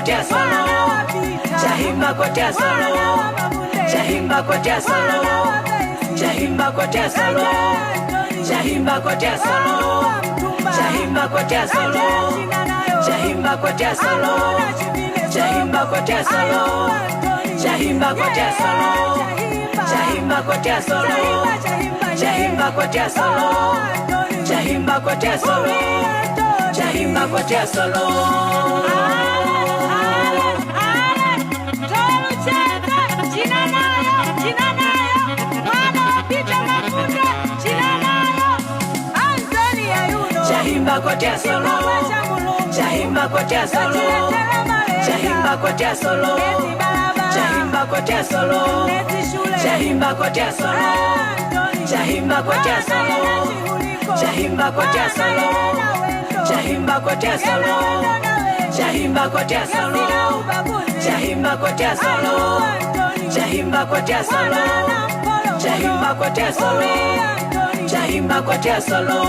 kotea solo, Chahimba kotea solo, Chahimba kotea solo, Chahimba kotea solo, Chahimba kotea solo, Chahimba kotea solo, Chahimba kotea solo, Chahimba kotea solo, Chahimba kotea solo, Chahimba kotea solo, Chahimba kotea solo, Chahimba kotea solo, Chahimba kotea solo. Chahimba kotea solo, Chahimba kotea solo, Chahimba kotea solo, Chahimba kotea solo, Chahimba kotea solo, Chahimba kotea solo, Chahimba kotea solo, Chahimba kotea solo, Chahimba kotea solo, Chahimba kotea solo, Chahimba kotea solo, Chahimba kotea solo, Chahimba kotea solo.